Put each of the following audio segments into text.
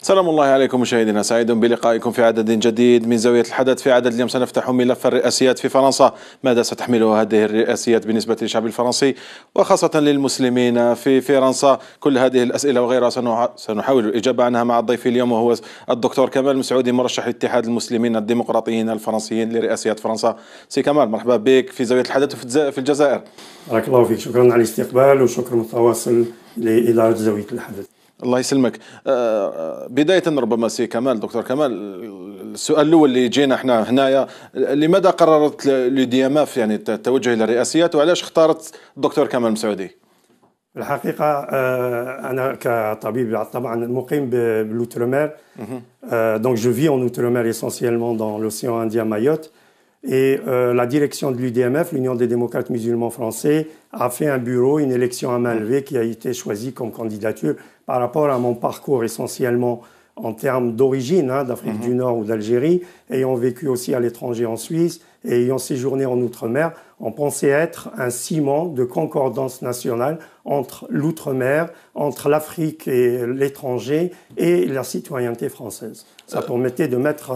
سلام الله عليكم مشاهدينا، سعيد بلقائكم في عدد جديد من زاوية الحدث. في عدد اليوم سنفتح ملف الرئاسيات في فرنسا، ماذا ستحمله هذه الرئاسيات بالنسبة للشعب الفرنسي وخاصة للمسلمين في فرنسا؟ كل هذه الأسئلة وغيرها سنحاول الإجابة عنها مع الضيف اليوم، وهو الدكتور كمال مسعودي، مرشح اتحاد المسلمين الديمقراطيين الفرنسيين لرئاسيات فرنسا. سي كمال، مرحبا بك في زاوية الحدث في الجزائر. بارك الله فيك، شكرا على الاستقبال وشكر متواصل لإدارة زاوية الحدث. الله يسلمك. بداية ربما سي كمال، دكتور كمال، السؤال الأول اللي جينا احنا هنايا، لماذا قررت لو دي ام اف يعني التوجه إلى الرئاسيات، وعلاش اختارت الدكتور كمال مسعودي؟ الحقيقة أنا كطبيب طبعا مقيم بالأوترمير، donc je vis en Outre-mer essentiellement dans l'océan Indien, Mayotte. Et la direction de l'UDMF, l'Union des démocrates musulmans français, a fait un bureau, une élection à main levée qui a été choisie comme candidature par rapport à mon parcours essentiellement en termes d'origine, d'Afrique du Nord ou d'Algérie, ayant vécu aussi à l'étranger en Suisse et ayant séjourné en Outre-mer. On pensait être un ciment de concordance nationale entre l'Outre-mer, entre l'Afrique et l'étranger et la citoyenneté française. Ça permettait de mettre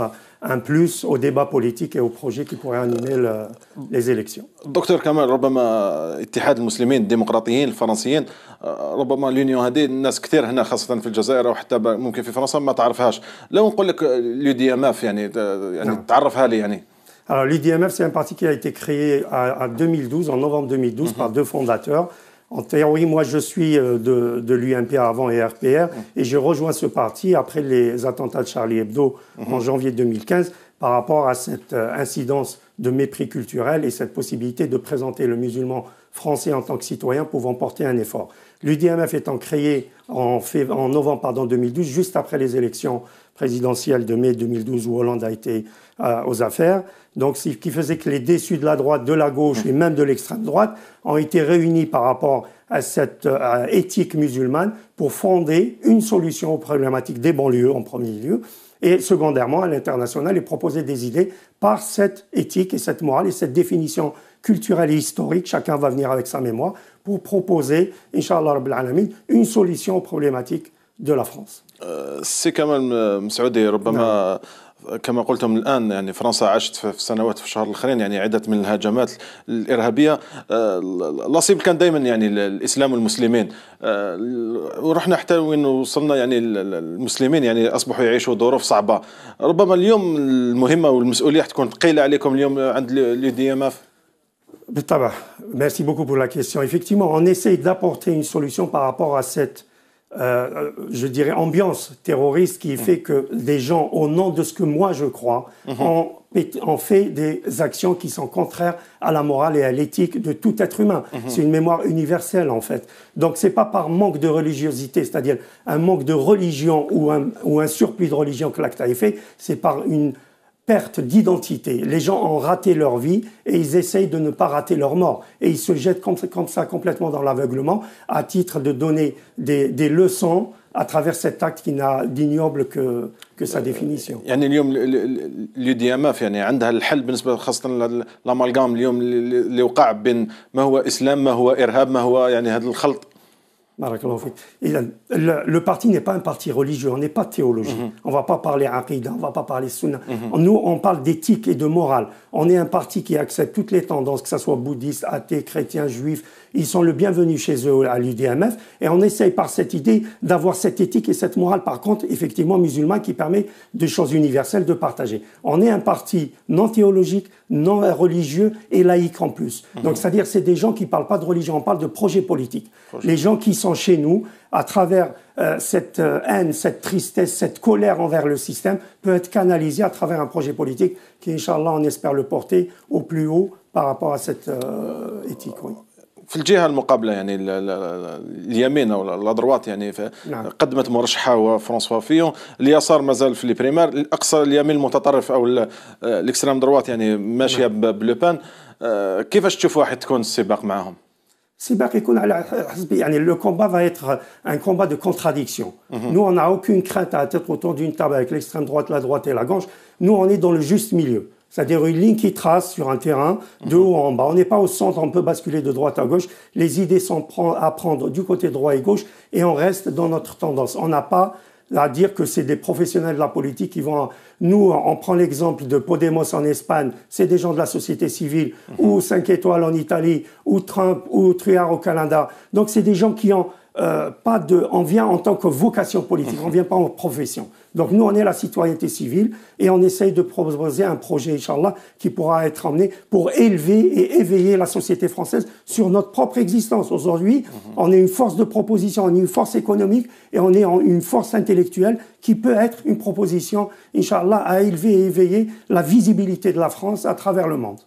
un plus au débat politique et au projet qui pourrait animer les élections. دكتور كمال، ربما اتحاد المسلمين الديمقراطيين الفرنسيين، ربما اليونيون هذه الناس كثير هنا خاصة في الجزائر أو حتى ممكن في فرنسا ما تعرفهاش. لو نقول لك لو دي ام اف يعني تعرفها لي يعني. Alors l'UDMF, c'est un parti qui a été créé en 2012, en novembre 2012, par deux fondateurs. En théorie, moi, je suis de l'UMP avant et RPR, et j'ai rejoint ce parti après les attentats de Charlie Hebdo en janvier 2015, par rapport à cette incidence de mépris culturel et cette possibilité de présenter le musulman français en tant que citoyen pouvant porter un effort. L'UDMF étant créé en novembre 2012, juste après les élections présidentielles de mai 2012 où Hollande a été aux affaires. Donc, ce qui faisait que les déçus de la droite, de la gauche et même de l'extrême droite ont été réunis par rapport à cette éthique musulmane pour fonder une solution aux problématiques des banlieues en premier lieu et secondairement à l'international et proposer des idées par cette éthique et cette morale et cette définition culturelle et historique. Chacun va venir avec sa mémoire pour proposer, Inch'Allah Rabbil Alamin, une solution aux problématiques de la France. سي كمال مسعودي، ربما كما قلتم الآن يعني فرنسا عاشت في السنوات في الشهر الأخرين يعني عدة من الهجمات الإرهابية. الأصيل كان دائما يعني الإسلام والمسلمين، ورحنا حتى وين وصلنا يعني المسلمين يعني أصبحوا يعيشوا ظروف صعبة. ربما اليوم المهمة والمسؤولية تكون ثقيلة عليكم اليوم عند لو دي ام اف. بالطبع. Merci beaucoup pour la question. Effectivement, on essaye d'apporter une solution par rapport à cette je dirais, ambiance terroriste qui fait que des gens, au nom de ce que moi je crois, ont fait des actions qui sont contraires à la morale et à l'éthique de tout être humain. C'est une mémoire universelle, en fait. Donc, c'est pas par manque de religiosité, c'est-à-dire un manque de religion ou un surplus de religion que l'acte a été fait, c'est par une perte d'identité. Les gens ont raté leur vie et ils essayent de ne pas rater leur mort. Et ils se jettent comme ça complètement dans l'aveuglement à titre de donner des leçons à travers cet acte qui n'a d'ignoble que sa définition. يعني اليوم لو دي ام اف يعني عندها الحل بالنسبة خاصة لامالغام اليوم اللي وقع بين ما هو إسلام ما هو إرهاب ما هو يعني هذا الخلط. Le parti n'est pas un parti religieux, on n'est pas théologie. On ne va pas parler aqidah, on ne va pas parler sunna. Nous, on parle d'éthique et de morale. On est un parti qui accepte toutes les tendances, que ce soit bouddhiste, athée, chrétien, juif. Ils sont le bienvenu chez eux à l'UDMF. Et on essaye par cette idée d'avoir cette éthique et cette morale, par contre, effectivement, musulman, qui permet de choses universelles de partager. On est un parti non théologique, non religieux et laïque en plus. Donc, c'est-à-dire, c'est des gens qui ne parlent pas de religion, on parle de projet politique. Les gens qui sont chez nous, à travers cette haine, cette tristesse, cette colère envers le système, peut être canalisée à travers un projet politique qui, Inch'Allah, on espère le porter au plus haut par rapport à cette éthique. Oui. في الجهة المقابلة يعني اليمين أو الأدروات يعني قدمت مرشحة هو فرانسوا فيون. اليسار مازال في البريمير، الأقصى اليمين المتطرف أو الإكستريم دروات يعني ماشية بلوبان. كيفاش تشوف واحد تكون السباق معهم؟ السباق يكون على حسب يعني le combat va être un combat de contradiction. Nous on n'a aucune crainte à être autour d'une table avec l'extrême droite, la droite et la gauche. Nous on est dans le juste milieu. C'est-à-dire une ligne qui trace sur un terrain de haut en bas. On n'est pas au centre, on peut basculer de droite à gauche. Les idées sont à prendre du côté droit et gauche et on reste dans notre tendance. On n'a pas à dire que c'est des professionnels de la politique qui vont... Nous, on prend l'exemple de Podemos en Espagne, c'est des gens de la société civile, ou 5 étoiles en Italie, ou Trump, ou Truard au Canada. Donc c'est des gens qui ont pas de... On vient en tant que vocation politique, on ne vient pas en profession. Donc nous, on est la citoyenneté civile et on essaye de proposer un projet, Inch'Allah, qui pourra être emmené pour élever et éveiller la société française sur notre propre existence. Aujourd'hui, on est une force de proposition, on est une force économique et on est une force intellectuelle qui peut être une proposition, Inch'Allah, à élever et éveiller la visibilité de la France à travers le monde.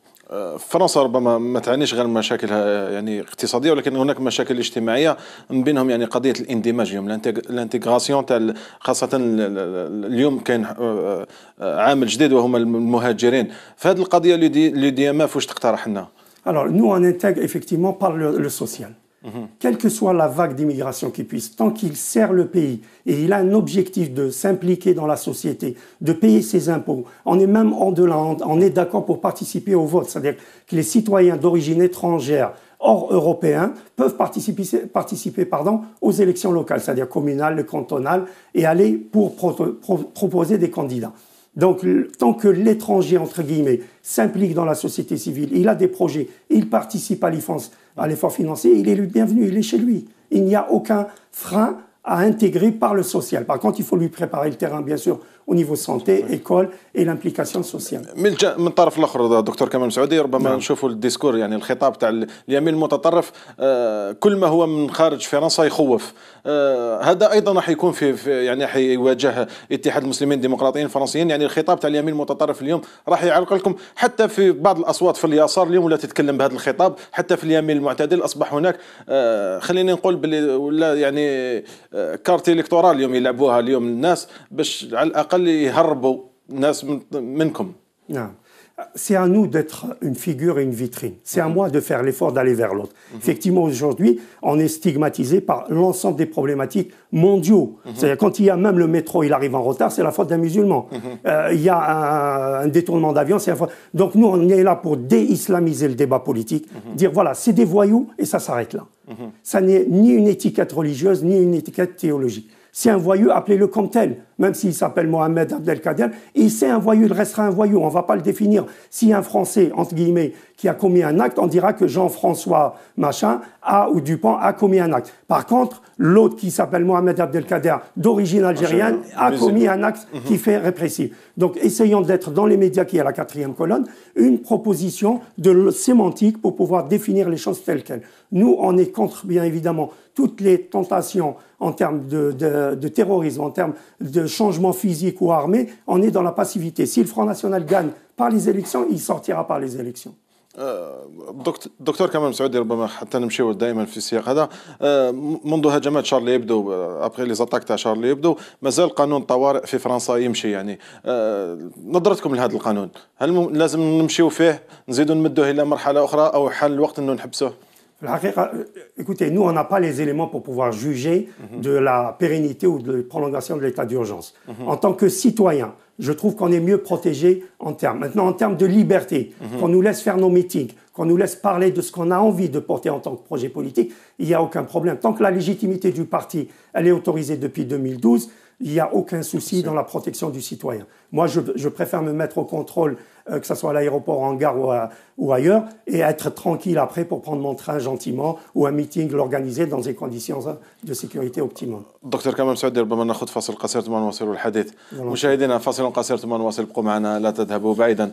فرنسا ربما ما تعانيش غير مشاكل يعني اقتصاديه ولكن هناك مشاكل اجتماعيه من بينهم يعني قضيه الاندماج اليوم الانتغراسيون تاع خاصه اليوم كاين عامل جديد وهم المهاجرين فهذه القضيه اللي ديما فاش تقترح لنا. Alors nous on intègre effectivement par le social. Quelle que soit la vague d'immigration qui puisse, tant qu'il sert le pays et il a un objectif de s'impliquer dans la société, de payer ses impôts, on est même en-delà, on est d'accord pour participer au vote. C'est-à-dire que les citoyens d'origine étrangère hors européens peuvent participer aux élections locales, c'est-à-dire communales, cantonales, et aller pour proposer des candidats. Donc, tant que l'étranger, entre guillemets, s'implique dans la société civile, il a des projets, il participe à l'effort financier, il est le bienvenu, il est chez lui. Il n'y a aucun frein à intégrer par le social. Par contre, il faut lui préparer le terrain, bien sûr, au niveau santé, école et l'implication sociale. من الطرف الاخر دكتور كمال مسعودي ربما نشوفوا الديسكور يعني الخطاب تاع اليمين المتطرف كل ما هو من خارج فرنسا يخوف هذا ايضا راح يكون في يعني حيواجه اتحاد المسلمين الديمقراطيين الفرنسيين يعني الخطاب تاع اليمين المتطرف اليوم راح يعرق لكم حتى في بعض الاصوات في اليسار اليوم ولا تتكلم بهذا الخطاب حتى في اليمين المعتدل اصبح هناك خليني نقول باللي ولا يعني كارت الكتورال اليوم يلعبوها اليوم الناس باش على الاقل يهربوا الناس منكم. نعم. C'est à nous d'être une figure et une vitrine. C'est à moi de faire l'effort d'aller vers l'autre. Effectivement, aujourd'hui, on est stigmatisé par l'ensemble des problématiques mondiaux. C'est-à-dire, quand il y a même le métro, il arrive en retard, c'est la faute d'un musulman. Il y a un détournement d'avion, c'est la faute... Donc, nous, on est là pour déislamiser le débat politique, dire, voilà, c'est des voyous, et ça s'arrête là. Ça n'est ni une étiquette religieuse, ni une étiquette théologique. C'est un voyou, appelez-le comme tel, même s'il s'appelle Mohamed Abdelkader, et c'est un voyou, il restera un voyou, on ne va pas le définir. Si un Français, entre guillemets, qui a commis un acte, on dira que Jean-François machin ou Dupont a commis un acte. Par contre, l'autre qui s'appelle Mohamed Abdelkader, d'origine algérienne, a commis un acte qui fait répressif. Donc essayons d'être dans les médias, qui est la 4e colonne, une proposition de sémantique pour pouvoir définir les choses telles quelles. Nous, on est contre, bien évidemment, toutes les tentations en termes de terrorisme, en termes de changement physique ou armé, on est dans la passivité. Si le Front National gagne par les élections, il sortira par les élections. دكتور كمال مسعودي ربما حتى نمشيو دائما في السياق هذا منذ هجمات شارلي إبدو ابري لي زاتاك تاع شارلي إبدو مازال قانون الطوارئ في فرنسا يمشي يعني نظرتكم لهذا القانون هل لازم نمشيو فيه نزيدوا نمدوه الى مرحله اخرى او حان الوقت انه نحبسوه؟ Écoutez, nous, on n'a pas les éléments pour pouvoir juger de la pérennité ou de la prolongation de l'état d'urgence. En tant que citoyen, je trouve qu'on est mieux protégé en termes de liberté, qu'on nous laisse faire nos meetings, qu'on nous laisse parler de ce qu'on a envie de porter en tant que projet politique, il n'y a aucun problème. Tant que la légitimité du parti, elle est autorisée depuis 2012, il n'y a aucun souci dans la protection du citoyen. Moi, je préfère me mettre au contrôle, que ce soit à l'aéroport, en gare ou ailleurs, et être tranquille après pour prendre mon train gentiment ou un meeting l'organiser dans des conditions de sécurité optimales. دكتور كمال مسعودي ربما ناخذ فاصل قصير ثم نواصل الحديث. مشاهدينا فاصل قصير ثم نواصل ابقوا معنا لا تذهبوا بعيدا.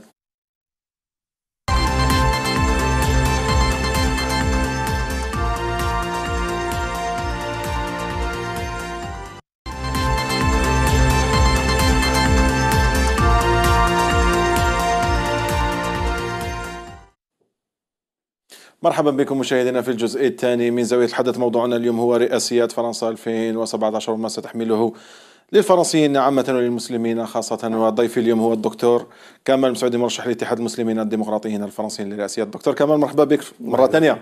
مرحبا بكم مشاهدينا في الجزء الثاني من زاوية الحدث. موضوعنا اليوم هو رئاسيات فرنسا 2017 وما ستحمله للفرنسيين عامة وللمسلمين خاصة. وضيفي اليوم هو الدكتور كمال مسعودي مرشح لاتحاد المسلمين الديمقراطيين الفرنسيين للرئاسيات. دكتور كمال مرحبا بك مرة ثانية.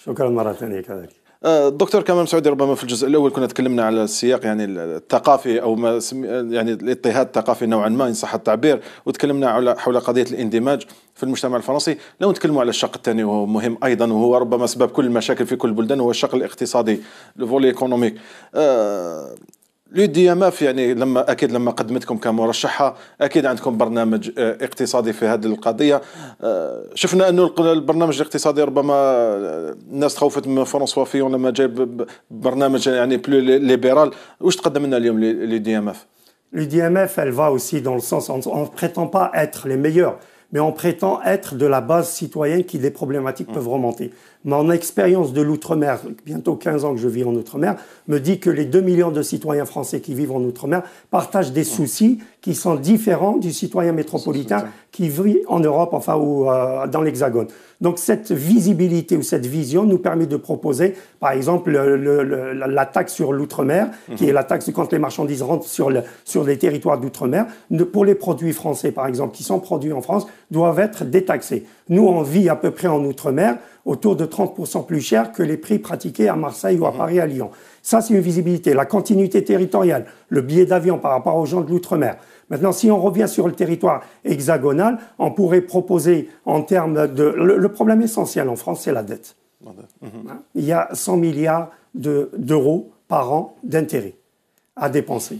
شكرا مرة ثانية كذلك. دكتور كمال مسعودي ربما في الجزء الأول كنا تكلمنا على السياق يعني الثقافي أو ما يعني الاضطهاد الثقافي نوعا ما إن صح التعبير، وتكلمنا حول قضية الاندماج في المجتمع الفرنسي. لو نتكلموا على الشق الثاني وهو مهم أيضا وهو ربما سبب كل المشاكل في كل البلدان، وهو الشق الاقتصادي، لو فولي ايكونوميك. لو دي ام اف يعني لما قدمتكم كمرشحه اكيد عندكم برنامج اقتصادي في هذه القضيه. شفنا انه البرنامج الاقتصادي ربما الناس تخوفت من فرانسوا فيون لما جايب برنامج يعني بلو ليبرال. واش تقدم لنا اليوم لو دي ام اف؟ L'UDMF, elle va aussi dans le sens, on ne prétend pas être les meilleurs, mais on prétend être de la base citoyenne qui des problématiques peuvent remonter. Mon expérience de l'outre-mer, bientôt 15 ans que je vis en outre-mer, me dit que les 2 millions de citoyens français qui vivent en outre-mer partagent des soucis qui sont différents du citoyen métropolitain qui vit en Europe, enfin, ou dans l'Hexagone. Donc cette visibilité ou cette vision nous permet de proposer, par exemple, la taxe sur l'outre-mer, qui est la taxe quand les marchandises rentrent sur les territoires d'outre-mer. Pour les produits français, par exemple, qui sont produits en France, doivent être détaxés. Nous, on vit à peu près en outre-mer autour de 30% plus cher que les prix pratiqués à Marseille ou à Paris, à Lyon. Ça, c'est une visibilité. La continuité territoriale, le billet d'avion par rapport aux gens de l'outre-mer. Maintenant, si on revient sur le territoire hexagonal, on pourrait proposer en termes de... Le problème essentiel en France, c'est la dette. Il y a 100 milliards d'euros par an d'intérêts à dépenser.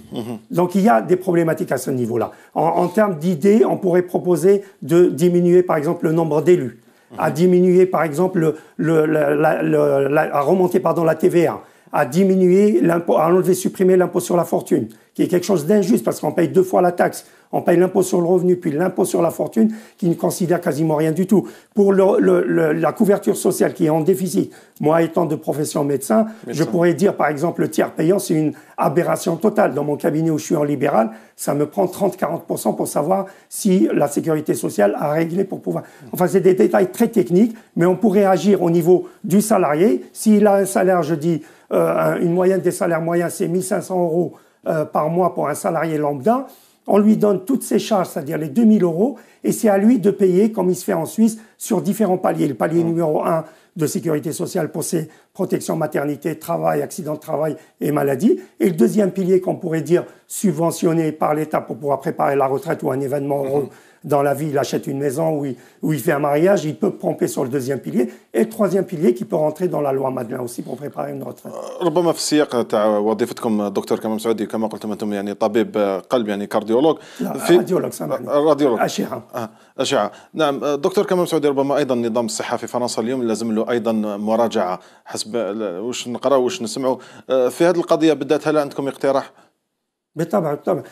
Donc, il y a des problématiques à ce niveau-là. En termes d'idées, on pourrait proposer de diminuer, par exemple, le nombre d'élus, à diminuer, par exemple, à remonter, la TVA, à diminuer l'impôt, à enlever, supprimer l'impôt sur la fortune, qui est quelque chose d'injuste parce qu'on paye 2 fois la taxe. On paye l'impôt sur le revenu, puis l'impôt sur la fortune, qui ne considère quasiment rien du tout. Pour la couverture sociale qui est en déficit, moi étant de profession médecin, je pourrais dire, par exemple, le tiers payant, c'est une aberration totale. Dans mon cabinet où je suis en libéral, ça me prend 30-40% pour savoir si la sécurité sociale a réglé pour pouvoir... Enfin, c'est des détails très techniques, mais on pourrait agir au niveau du salarié. S'il a un salaire, je dis, une moyenne des salaires moyens, c'est 1 500 euros par mois pour un salarié lambda. On lui donne toutes ses charges, c'est-à-dire les 2 000 euros, et c'est à lui de payer, comme il se fait en Suisse, sur différents paliers. Le palier numéro 1 de sécurité sociale pour ses protections maternité, travail, accident de travail et maladie. Et le deuxième pilier qu'on pourrait dire subventionné par l'État pour pouvoir préparer la retraite ou un événement heureux dans la vie, il achète une maison où il fait un mariage, il peut pomper sur le deuxième pilier. Et le troisième pilier qui peut rentrer dans la loi Madelin aussi pour préparer une retraite. ربما في السياق تاع وظيفتكم دكتور كمال مسعودي كما قلتم انتم يعني طبيب قلب يعني كارديولوج. راديولوج سامحني. راديولوج. أشعة. أشعة. نعم دكتور كمال مسعودي ربما ايضا نظام الصحة في فرنسا اليوم لازم له ايضا مراجعة حسب واش نقراو واش نسمعوا في هذه القضية بالذات. هل عندكم اقتراح؟ بالطبع بالطبع.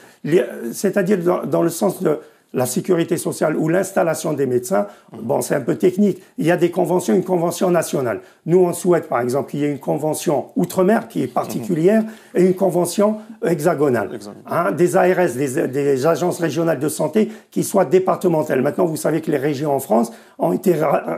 C'est-à-dire dans le sens de la sécurité sociale ou l'installation des médecins, bon, c'est un peu technique. Il y a des conventions, une convention nationale. Nous, on souhaite, par exemple, qu'il y ait une convention outre-mer qui est particulière et une convention hexagonale. Hein, des ARS, des agences régionales de santé qui soient départementales. Maintenant, vous savez que les régions en France ont été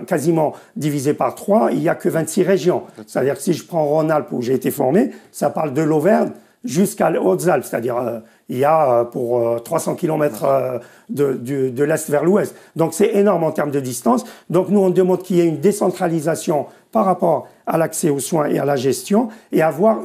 quasiment divisées par 3. Il n'y a que 26 régions. C'est-à-dire que si je prends Rhône-Alpes où j'ai été formé, ça parle de l'Auvergne jusqu'à Hautes-Alpes, c'est-à-dire il y a pour 300 km de l'Est vers l'Ouest. Donc c'est énorme en termes de distance. Donc nous, on demande qu'il y ait une décentralisation par rapport à l'accès aux soins et à la gestion et avoir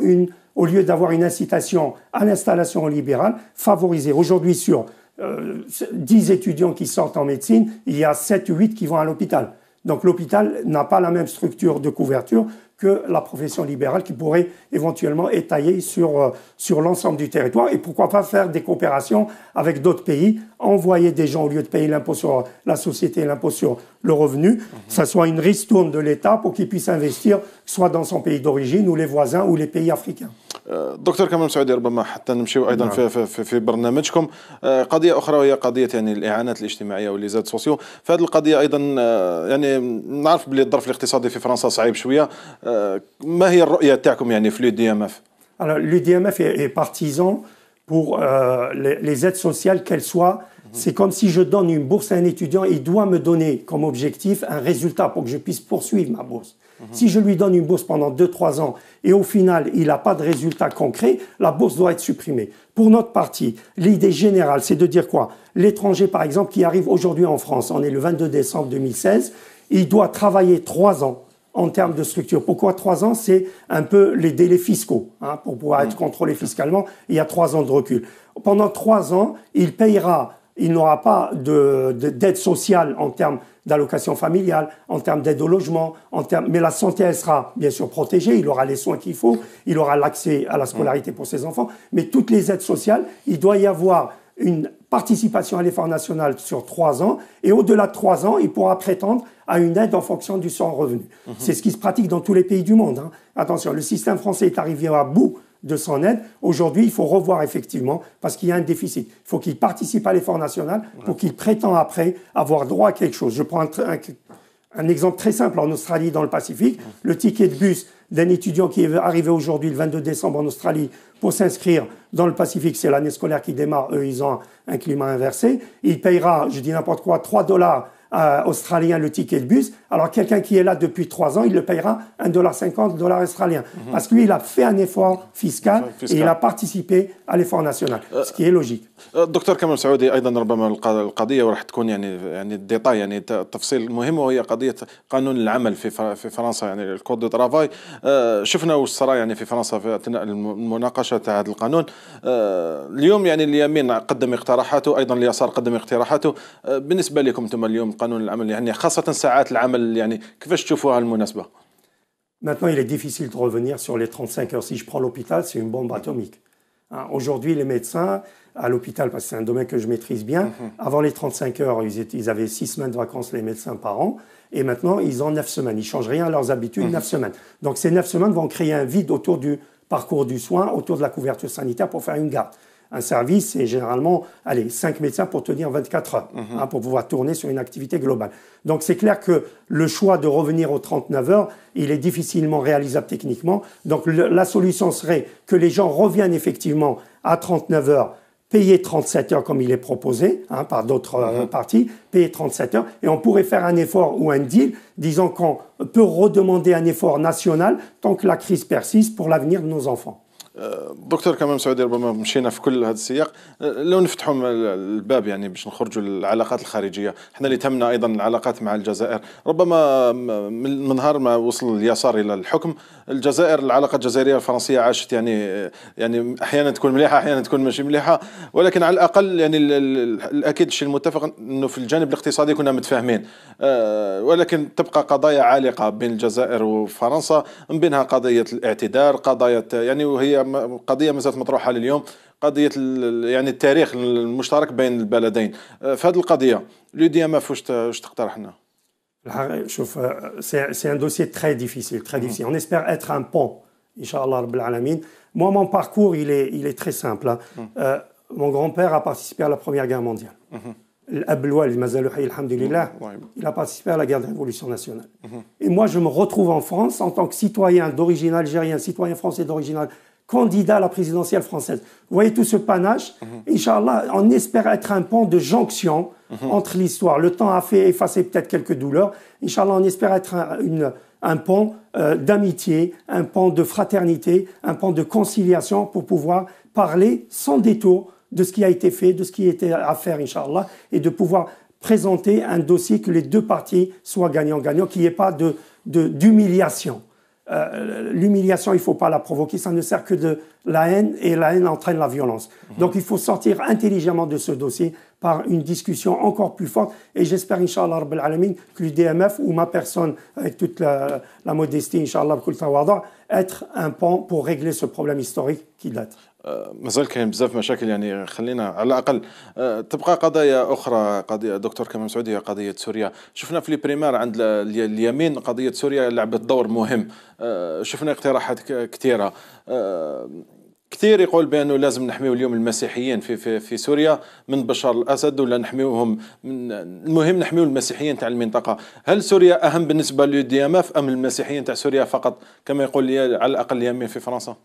au lieu d'avoir une incitation à l'installation libérale, favoriser. Aujourd'hui, sur 10 étudiants qui sortent en médecine, il y a 7 ou 8 qui vont à l'hôpital. Donc l'hôpital n'a pas la même structure de couverture que la profession libérale qui pourrait éventuellement étayer sur l'ensemble du territoire. Et pourquoi pas faire des coopérations avec d'autres pays, envoyer des gens au lieu de payer l'impôt sur la société et l'impôt sur le revenu, que ça soit une ristourne de l'État pour qu'il puisse investir soit dans son pays d'origine ou les voisins ou les pays africains. دكتور كمال مسعودي ربما حتى نمشيو ايضا في برنامجكم قضيه اخرى وهي قضيه يعني الاعانات الاجتماعيه والليزاد سوسيو. فهذه القضيه ايضا يعني نعرف بلي الظرف الاقتصادي في فرنسا صعيب شويه. ما هي الرؤيه تاعكم يعني في l'UDMF دي ام اف؟ Alors l'UDMF est partisan pour les aides sociales qu'elles soient. C'est comme si je donne une bourse à un étudiant, il doit me donner comme objectif un résultat pour que je puisse poursuivre ma bourse. Si je lui donne une bourse pendant 2-3 ans et au final, il n'a pas de résultat concret, la bourse doit être supprimée. Pour notre parti, l'idée générale, c'est de dire quoi? L'étranger, par exemple, qui arrive aujourd'hui en France, on est le 22 décembre 2016, il doit travailler 3 ans en termes de structure. Pourquoi 3 ans? C'est un peu les délais fiscaux. Hein, pour pouvoir être contrôlé fiscalement, il y a 3 ans de recul. Pendant 3 ans, il payera il n'aura pas d'aide sociale en termes d'allocation familiale, en termes d'aide au logement, mais la santé, elle sera bien sûr protégée, il aura les soins qu'il faut, il aura l'accès à la scolarité pour ses enfants, mais toutes les aides sociales, il doit y avoir une participation à l'effort national sur 3 ans, et au-delà de 3 ans, il pourra prétendre à une aide en fonction du son revenu. C'est ce qui se pratique dans tous les pays du monde. Hein. Attention, le système français est arrivé à bout de son aide. Aujourd'hui, il faut revoir effectivement, parce qu'il y a un déficit. Il faut qu'il participe à l'effort national pour qu'il prétende après avoir droit à quelque chose. Je prends un exemple très simple en Australie, dans le Pacifique. Le ticket de bus d'un étudiant qui est arrivé aujourd'hui, le 22 décembre en Australie, pour s'inscrire dans le Pacifique, c'est l'année scolaire qui démarre, eux, ils ont un climat inversé. Il payera, je dis n'importe quoi, 3 dollars australiens le ticket de bus. Alors quelqu'un qui est là depuis 3 ans, il le payera 1,50 $ australien. Parce que lui, il a fait un effort fiscal et il a participé à l'effort national, ce qui est logique. دكتور كمال مسعودي، ايضا ربما القضيه وراح تكون يعني الديتاي، يعني تفصيل مهم، وهي قضيه قانون العمل في فرنسا، يعني الكود دو ترافاي. شفنا واش صرا يعني في فرنسا في اثناء المناقشه تاع هذا القانون. اليوم يعني اليمين قدم اقتراحاته، ايضا اليسار قدم اقتراحاته. بالنسبه لكم انتم اليوم قانون العمل، يعني خاصه ساعات العمل، يعني كيفاش تشوفوها المناسبه؟ Maintenant, il est difficile de revenir sur les 35 heures. Si je prends l'hôpital, c'est une bombe atomique. Hein, aujourd'hui, les médecins à l'hôpital, parce que c'est un domaine que je maîtrise bien, avant les 35 heures, ils avaient 6 semaines de vacances, les médecins, par an. Et maintenant, ils ont 9 semaines. Ils ne changent rien à leurs habitudes, 9 semaines. Donc, ces 9 semaines vont créer un vide autour du parcours du soin, autour de la couverture sanitaire pour faire une garde. Un service, c'est généralement, 5 médecins pour tenir 24 heures, hein, pour pouvoir tourner sur une activité globale. Donc c'est clair que le choix de revenir aux 39 heures, il est difficilement réalisable techniquement. Donc la solution serait que les gens reviennent effectivement à 39 heures, payer 37 heures comme il est proposé, hein, par d'autres partis, payer 37 heures, et on pourrait faire un effort ou un deal, disant qu'on peut redemander un effort national tant que la crise persiste pour l'avenir de nos enfants. دكتور كمال مسعودي، ربما مشينا في كل هذا السياق، لو نفتحوا الباب يعني باش نخرجوا للعلاقات الخارجيه. احنا اللي تهمنا ايضا العلاقات مع الجزائر. ربما من نهار ما وصل اليسار الى الحكم، الجزائر العلاقه الجزائريه الفرنسيه عاشت يعني احيانا تكون مليحه، احيانا تكون ماشي مليحه، ولكن على الاقل يعني الاكيد الشيء المتفق انه في الجانب الاقتصادي كنا متفاهمين. ولكن تبقى قضايا عالقه بين الجزائر وفرنسا، من بينها قضيه الاعتذار، قضايا يعني، وهي قضية ما زالت مطروحة لليوم، قضية يعني التاريخ المشترك بين البلدين. في هذه القضية l'UDMF واش تقترح لنا؟ شوف، c'est un dossier très difficile, très difficile. On espère être un pont, Inch'Allah Rabbil Alamin. Moi, mon parcours, il est très simple. Hein. Mon grand-père a participé à la Première Guerre mondiale. Il a participé à la guerre de révolution nationale. Et moi, je me retrouve en France en tant que citoyen d'origine algérienne, citoyen français d'origine algérienne, candidat à la présidentielle française. Vous voyez tout ce panache. Inch'Allah, on espère être un pont de jonction entre l'histoire. Le temps a fait effacer peut-être quelques douleurs. Inch'Allah, on espère être un pont d'amitié, un pont de fraternité, un pont de conciliation pour pouvoir parler sans détour de ce qui a été fait, de ce qui était à faire, Inch'Allah, et de pouvoir présenter un dossier que les deux parties soient gagnants-gagnants, qu'il n'y ait pas d'humiliation. L'humiliation, il ne faut pas la provoquer, ça ne sert que de la haine, et la haine entraîne la violence. Donc il faut sortir intelligemment de ce dossier par une discussion encore plus forte, et j'espère, Inch'Allah Rabbil Alamin, que l'UDMF ou ma personne, avec toute la modestie, Inch'Allah, être un pont pour régler ce problème historique qui date. مازال كاين بزاف مشاكل، يعني خلينا على الاقل تبقى قضايا اخرى. قضيه دكتور كمال مسعودي هي قضيه سوريا. شفنا في البريمار عند اليمين قضيه سوريا لعبت دور مهم. شفنا اقتراحات كثيره. كثير يقول بانه لازم نحميو اليوم المسيحيين في سوريا من بشار الاسد، ولا نحميوهم المهم نحميو المسيحيين تاع المنطقه. هل سوريا اهم بالنسبه للDMF ام المسيحيين تاع سوريا فقط، كما يقول لي على الاقل اليمين في فرنسا؟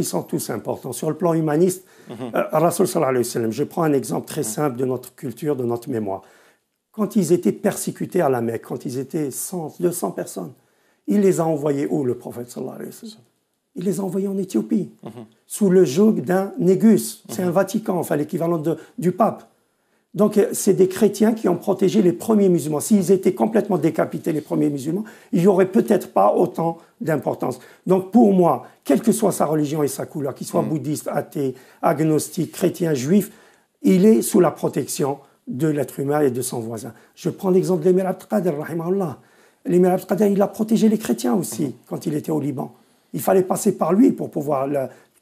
Ils sont tous importants. Sur le plan humaniste, Rasoul sallallahu alayhi wa sallam, je prends un exemple très simple de notre culture, de notre mémoire. Quand ils étaient persécutés à la Mecque, quand ils étaient 100, 200 personnes, il les a envoyés où, le prophète sallallahu alayhi wa sallam? Il les a envoyés en Éthiopie, sous le joug d'un négus. C'est un Vatican, enfin l'équivalent du pape. Donc, c'est des chrétiens qui ont protégé les premiers musulmans. S'ils étaient complètement décapités, les premiers musulmans, il n'y aurait peut-être pas autant d'importance. Donc, pour moi, quelle que soit sa religion et sa couleur, qu'il soit bouddhiste, athée, agnostique, chrétien, juif, il est sous la protection de l'être humain et de son voisin. Je prends l'exemple de l'émir Abdelkader, rahimahullah. L'émir Abdelkader, il a protégé les chrétiens aussi quand il était au Liban. Il fallait passer par lui pour pouvoir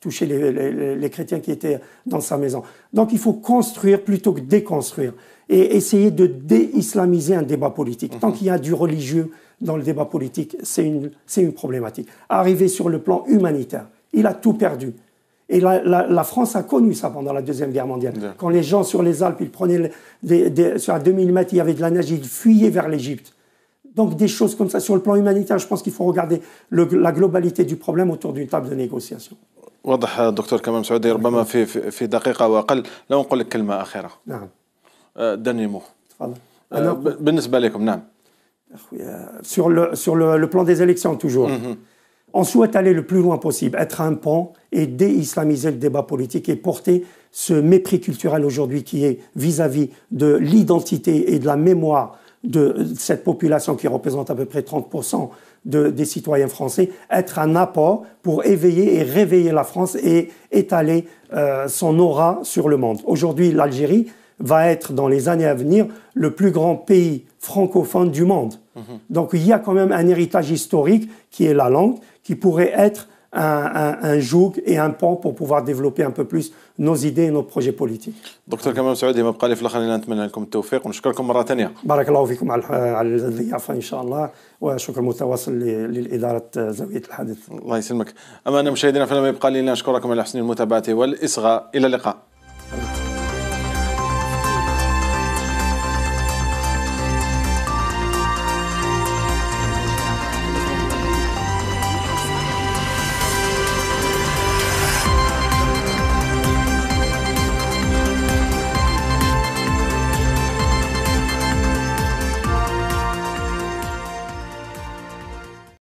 toucher les chrétiens qui étaient dans sa maison. Donc il faut construire plutôt que déconstruire et essayer de dé-islamiser un débat politique. Tant qu'il y a du religieux dans le débat politique, c'est une problématique. Arriver sur le plan humanitaire, il a tout perdu. Et la France a connu ça pendant la Deuxième Guerre mondiale. Quand les gens sur les Alpes, ils prenaient sur à 2000 mètres, il y avait de la neige, ils fuyaient vers l'Égypte. Donc des choses comme ça. Sur le plan humanitaire, je pense qu'il faut regarder la globalité du problème autour d'une table de négociation. واضح دكتور كمال مسعودي. ربما في دقيقة وأقل لو نقول لك كلمة أخيرة. نعم. dernier mot. تفضل. بالنسبة لكم نعم. Sur le plan des élections toujours. On souhaite aller le plus loin possible, être un pont et dé-islamiser le débat politique et porter ce mépris culturel aujourd'hui qui est vis-à-vis de l'identité et de la mémoire de cette population qui représente à peu près 30% des citoyens français, être un apport pour éveiller et réveiller la France et étaler son aura sur le monde. Aujourd'hui, l'Algérie va être dans les années à venir le plus grand pays francophone du monde. Donc il y a quand même un héritage historique qui est la langue, qui pourrait être un joug et un pont pour pouvoir développer un peu plus nos idées et nos projets politiques. دكتور كمال مسعودي ما بقى لي في الاخر الا نتمنى لكم التوفيق ونشكركم مره ثانيه. بارك الله فيكم على الضيافه ان شاء الله وشكر متواصل للاداره زاويه الحدث. الله يسلمك. اما انا مشاهدينا فلم يبقى لي الا نشكركم على حسن المتابعه والاصغاء. الى اللقاء.